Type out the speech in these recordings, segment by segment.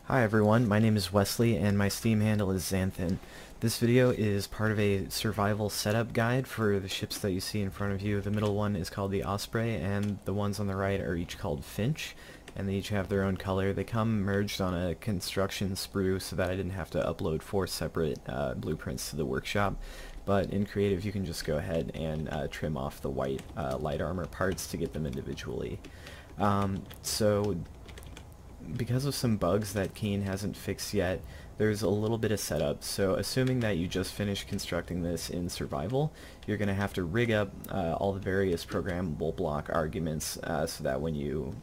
Hi everyone, my name is Wesley and my Steam handle is Xanthyn. This video is part of a survival setup guide for the ships that you see in front of you. The middle one is called the Osprey and the ones on the right are each called Finch, and they each have their own color. They come merged on a construction sprue so that I didn't have to upload 4 separate blueprints to the workshop. But in creative you can just go ahead and trim off the white light armor parts to get them individually. Because of some bugs that Keen hasn't fixed yet, there's a little bit of setup. So assuming that you just finished constructing this in survival, you're going to have to rig up all the various programmable block arguments so that when you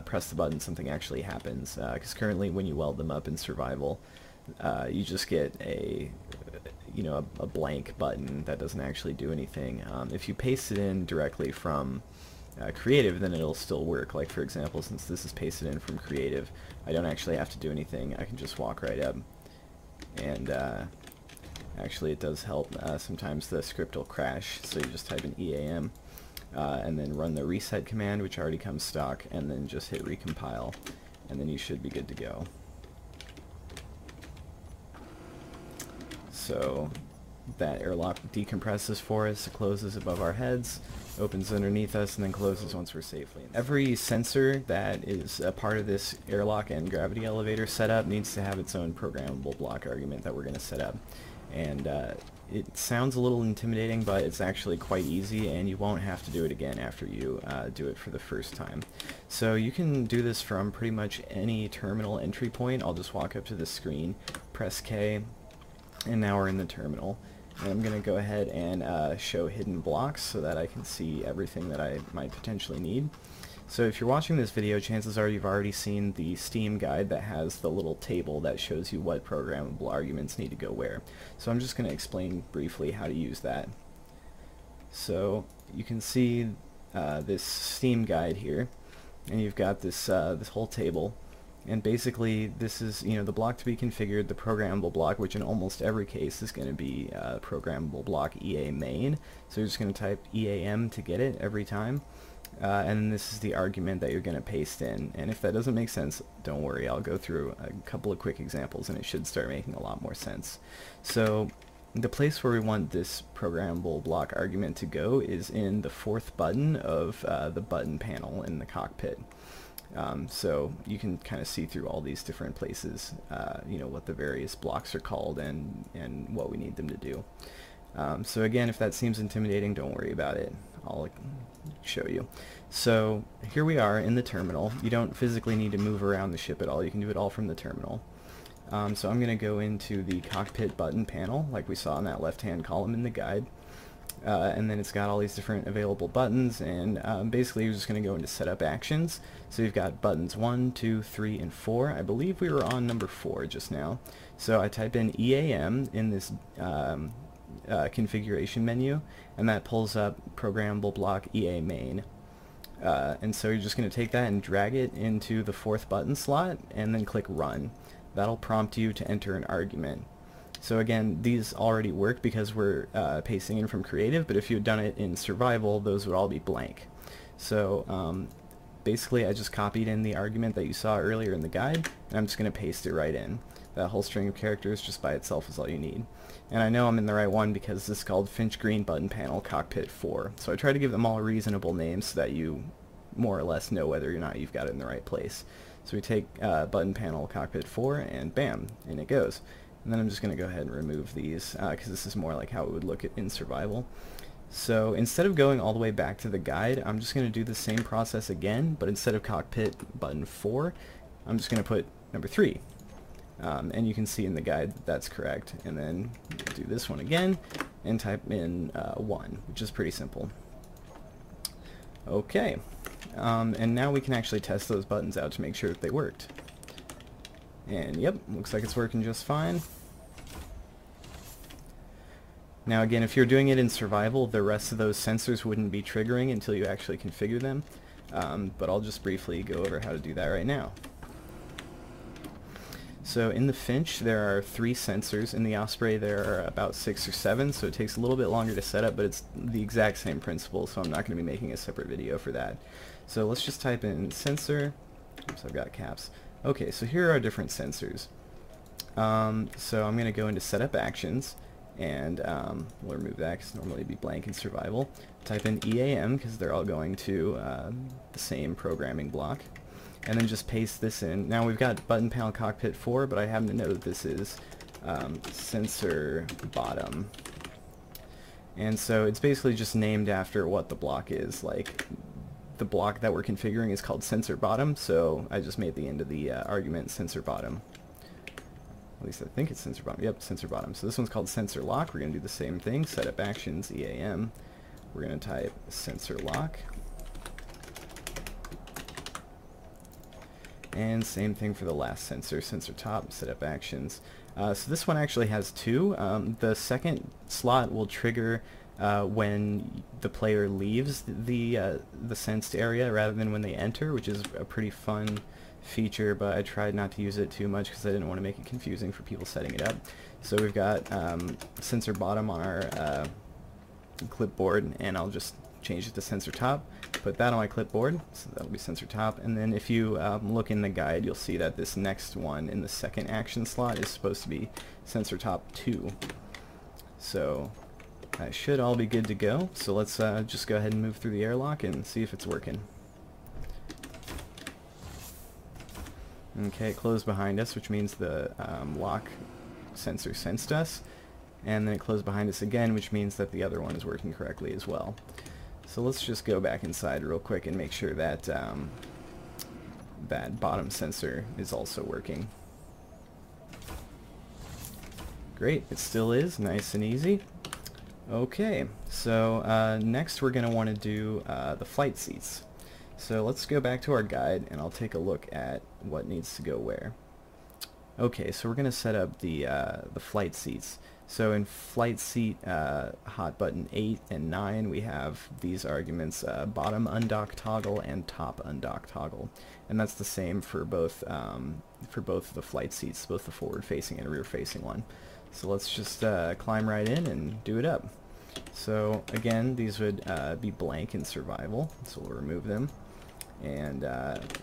press the button something actually happens. Because currently when you weld them up in survival, you just get a blank button that doesn't actually do anything. If you paste it in directly from creative, then it'll still work. Like for example, since this is pasted in from creative, I don't actually have to do anything. I can just walk right up, and actually it does help. Sometimes the script will crash, so you just type in EAM and then run the reset command, which already comes stock, and then just hit recompile, and then you should be good to go. So that airlock decompresses for us, it closes above our heads, opens underneath us, and then closes once we're safely in. Every sensor that is a part of this airlock and gravity elevator setup needs to have its own programmable block argument that we're going to set up. And it sounds a little intimidating, but it's actually quite easy, and you won't have to do it again after you do it for the first time. So you can do this from pretty much any terminal entry point. I'll just walk up to the screen, press K, and now we're in the terminal. And I'm going to go ahead and show hidden blocks so that I can see everything that I might potentially need. So if you're watching this video, chances are you've already seen the Steam guide that has the little table that shows you what programmable arguments need to go where. So I'm just going to explain briefly how to use that. So you can see this Steam guide here, and you've got this this whole table. And basically this is, the block to be configured, the programmable block, which in almost every case is going to be programmable block EA main. So you're just going to type EAM to get it every time. And then this is the argument that you're going to paste in. And if that doesn't make sense, don't worry, I'll go through a couple of quick examples and it should start making a lot more sense. So the place where we want this programmable block argument to go is in the 4th button of the button panel in the cockpit. So you can kind of see through all these different places, what the various blocks are called and what we need them to do. So again, if that seems intimidating, don't worry about it. I'll show you. So here we are in the terminal. You don't physically need to move around the ship at all. You can do it all from the terminal. So I'm going to go into the cockpit button panel like we saw in that left-hand column in the guide. And then it's got all these different available buttons, and basically you're just going to go into setup actions. So you've got buttons 1, 2, 3, and 4. I believe we were on number 4 just now. So I type in EAM in this configuration menu, and that pulls up programmable block EA main. And so you're just going to take that and drag it into the 4th button slot, and then click run. That'll prompt you to enter an argument. So again, these already work because we're pasting in from creative, but if you had done it in survival, those would all be blank. So basically I just copied in the argument that you saw earlier in the guide, and I'm just going to paste it right in. That whole string of characters just by itself is all you need. And I know I'm in the right one because this is called Finch Green Button Panel Cockpit 4. So I try to give them all reasonable names so that you more or less know whether or not you've got it in the right place. So we take Button Panel Cockpit 4 and bam, in it goes. And then I'm just going to go ahead and remove these because this is more like how it would look in survival. So instead of going all the way back to the guide, I'm just going to do the same process again, but instead of cockpit button 4, I'm just going to put number 3. And you can see in the guide that's correct. And then do this one again and type in 1, which is pretty simple. Okay, and now we can actually test those buttons out to make sure that they worked. And yep, looks like it's working just fine. Now again, if you're doing it in survival, the rest of those sensors wouldn't be triggering until you actually configure them. But I'll just briefly go over how to do that right now. So in the Finch, there are 3 sensors. In the Osprey, there are about 6 or 7, so it takes a little bit longer to set up, but it's the exact same principle, so I'm not going to be making a separate video for that. So let's just type in sensor, Oops, I've got caps. Okay, so here are our different sensors. So I'm going to go into Setup Actions, and we'll remove that because normally it'd be blank in survival. Type in EAM because they're all going to the same programming block, and then just paste this in. Now we've got button panel cockpit 4, but I happen to know that this is sensor bottom, and so it's basically just named after what the block is. Like, the block that we're configuring is called sensor bottom, so I just made the end of the argument sensor bottom. At least I think it's sensor bottom. Yep, sensor bottom. So this one's called sensor lock. We're going to do the same thing. Setup actions, EAM. We're going to type sensor lock. And same thing for the last sensor, sensor top, setup actions. So this one actually has two. The second slot will trigger when the player leaves the sensed area rather than when they enter, which is a pretty fun feature, but I tried not to use it too much because I didn't want to make it confusing for people setting it up. So we've got sensor bottom on our clipboard, and I'll just change it to sensor top, put that on my clipboard, so that'll be sensor top. And then if you look in the guide, you'll see that this next one in the second action slot is supposed to be sensor top 2. So that should all be good to go. So let's just go ahead and move through the airlock and see if it's working. Okay, it closed behind us, which means the lock sensor sensed us, and then it closed behind us again, which means that the other one is working correctly as well. So let's just go back inside real quick and make sure that that bottom sensor is also working. Great, it still is, nice and easy. Okay, so next we're going to want to do the flight seats. So let's go back to our guide, and I'll take a look at what needs to go where. Okay, so we're going to set up the flight seats. So in flight seat hot button 8 and 9, we have these arguments, bottom undocked toggle and top undocked toggle, and that's the same for both the flight seats, both the forward-facing and rear-facing one. So let's just climb right in and do it up. So again, these would be blank in survival, so we'll remove them. And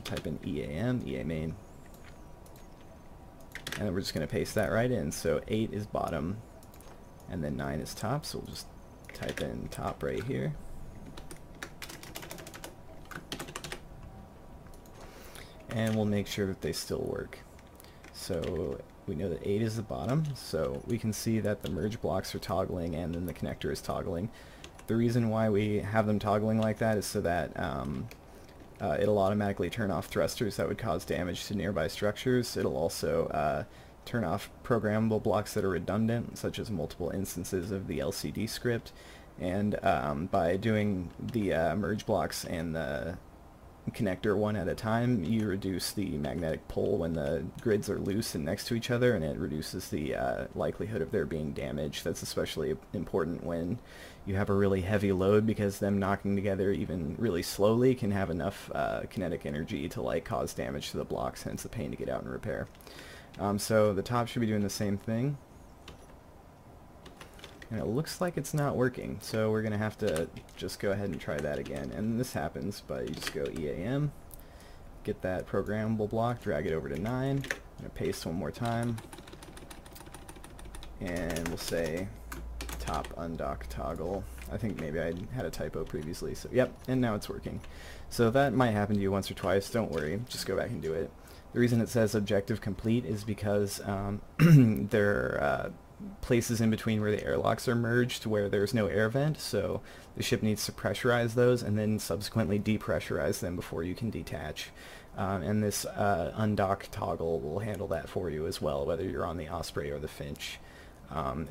type in EAM, EA main, and then we're just going to paste that right in. So 8 is bottom, and then 9 is top, so we'll just type in top right here. And we'll make sure that they still work. So we know that 8 is the bottom, so we can see that the merge blocks are toggling and then the connector is toggling. The reason why we have them toggling like that is so that it'll automatically turn off thrusters that would cause damage to nearby structures. It'll also turn off programmable blocks that are redundant, such as multiple instances of the LCD script. And by doing the merge blocks and the connector one at a time, you reduce the magnetic pull when the grids are loose and next to each other, and it reduces the likelihood of there being damage. That's especially important when you have a really heavy load, because them knocking together even really slowly can have enough kinetic energy to like cause damage to the blocks, hence the pain to get out and repair. So the top should be doing the same thing. And it looks like it's not working, so we're going to have to just go ahead and try that again. And this happens, but you just go EAM, get that programmable block, drag it over to 9, I'm going to paste one more time, and we'll say top undocked toggle. I think maybe I had a typo previously, so yep, and now it's working. So that might happen to you once or twice, don't worry, just go back and do it. The reason it says objective complete is because there are places in between where the airlocks are merged where there's no air vent, so the ship needs to pressurize those and then subsequently depressurize them before you can detach. And this undocked toggle will handle that for you as well, whether you're on the Osprey or the Finch.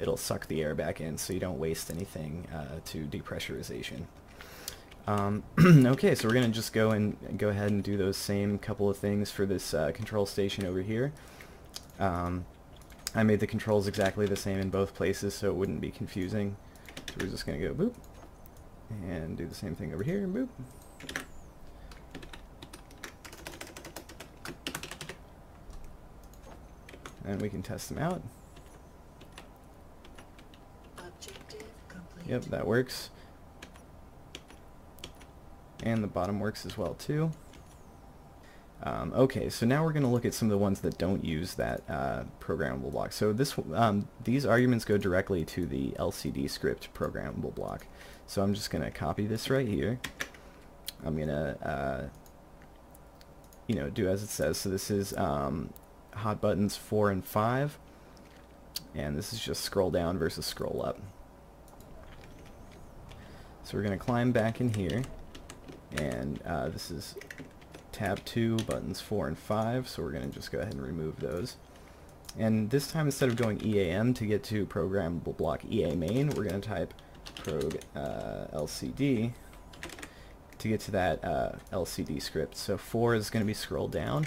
It'll suck the air back in so you don't waste anything to depressurization. Okay, so we're going to just go ahead and do those same couple of things for this control station over here. I made the controls exactly the same in both places so it wouldn't be confusing. So we're just going to go boop, and do the same thing over here, boop. And we can test them out. Objective complete. Yep, that works. And the bottom works as well too. Okay, so now we're going to look at some of the ones that don't use that programmable block. So these arguments go directly to the LCD script programmable block. So I'm just going to copy this right here. I'm going to do as it says. So this is hot buttons 4 and 5, and this is just scroll down versus scroll up. So we're going to climb back in here, and this is tab 2, buttons 4 and 5, so we're going to just go ahead and remove those. And this time, instead of going EAM to get to programmable block EA main, we're going to type prog LCD to get to that LCD script. So 4 is going to be scroll down,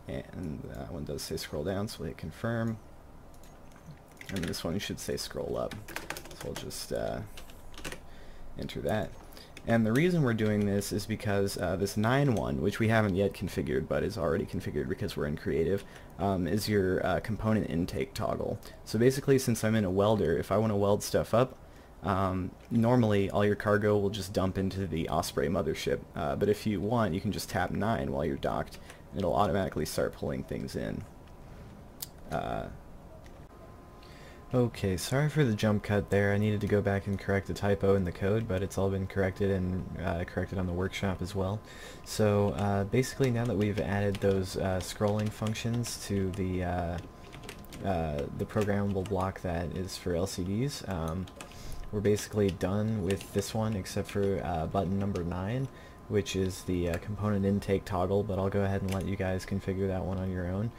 and that one does say scroll down, so we'll hit confirm. And this one should say scroll up, so we'll just enter that. And the reason we're doing this is because this 9.1, which we haven't yet configured but is already configured because we're in creative, is your component intake toggle. So basically, since I'm in a welder, if I want to weld stuff up, normally all your cargo will just dump into the Osprey mothership. But if you want, you can just tap 9 while you're docked, and it'll automatically start pulling things in. Okay, sorry for the jump cut there. I needed to go back and correct a typo in the code, but it's all been corrected and corrected on the workshop as well. So basically, now that we've added those scrolling functions to the programmable block that is for LCDs, we're basically done with this one, except for button number 9, which is the component intake toggle, but I'll go ahead and let you guys configure that one on your own.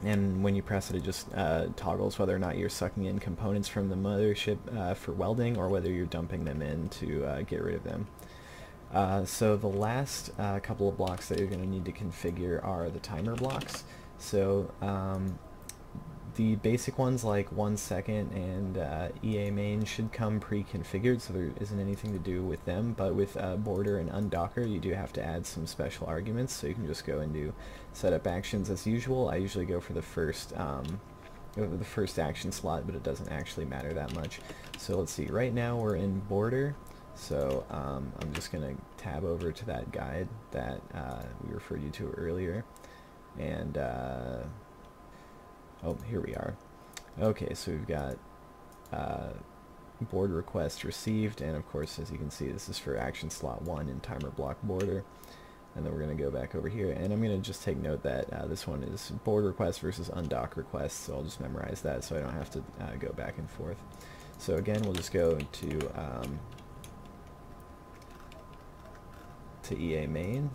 And when you press it, it just toggles whether or not you're sucking in components from the mothership for welding, or whether you're dumping them in to get rid of them. So the last couple of blocks that you're going to need to configure are the timer blocks. So the basic ones like 1 second and EA main should come pre-configured, so there isn't anything to do with them. But with border and undocker, you do have to add some special arguments, so you can just go and do setup actions as usual. I usually go for the first action slot, but it doesn't actually matter that much. So let's see, right now we're in border, so I'm just going to tab over to that guide that we referred you to earlier, and oh, here we are. Okay, so we've got board request received, and of course, as you can see, this is for action slot 1 in timer block border. And then we're going to go back over here, and I'm going to just take note that this one is board request versus undock request, so I'll just memorize that so I don't have to go back and forth. So again, we'll just go to EA main.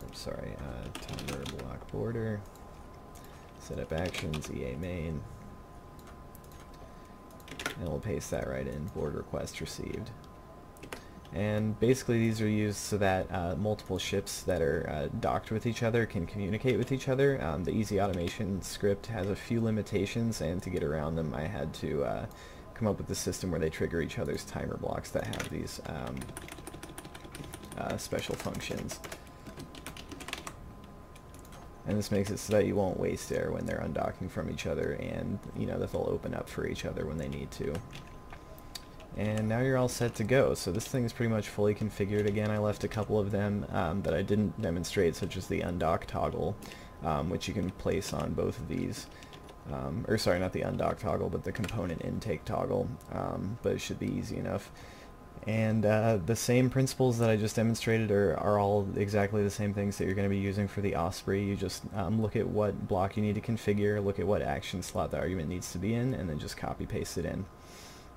I'm sorry, timer block border. Setup actions, EA main, and we'll paste that right in, board request received. And basically these are used so that multiple ships that are docked with each other can communicate with each other. The easy automation script has a few limitations, and to get around them I had to come up with a system where they trigger each other's timer blocks that have these special functions. And this makes it so that you won't waste air when they're undocking from each other, and that they'll open up for each other when they need to. And now you're all set to go. So this thing is pretty much fully configured. Again, I left a couple of them that I didn't demonstrate, such as the Undocked Toggle, which you can place on both of these. Or sorry, not the Undocked Toggle, but the Component Intake Toggle. But it should be easy enough. And the same principles that I just demonstrated are all exactly the same things that you're going to be using for the Osprey. You just look at what block you need to configure, look at what action slot the argument needs to be in, and then just copy paste it in.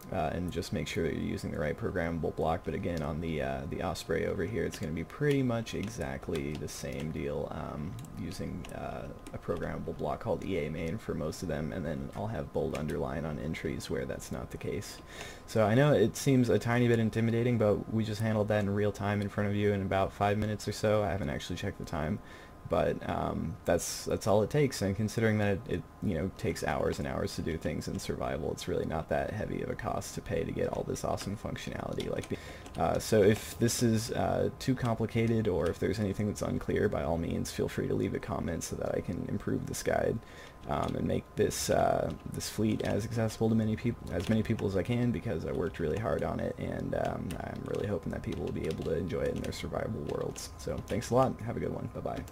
And just make sure that you're using the right programmable block. But again, on the Osprey over here, it's going to be pretty much exactly the same deal, using a programmable block called EA main for most of them, and then I'll have bold underline on entries where that's not the case. So I know it seems a tiny bit intimidating, but we just handled that in real time in front of you in about 5 minutes or so. I haven't actually checked the time. But that's all it takes, and considering that it takes hours and hours to do things in survival, it's really not that heavy of a cost to pay to get all this awesome functionality. So if this is too complicated, or if there's anything that's unclear, by all means feel free to leave a comment so that I can improve this guide. and make this this fleet as accessible to as many people as I can, because I worked really hard on it, and I'm really hoping that people will be able to enjoy it in their survival worlds. So thanks a lot. Have a good one. Bye bye.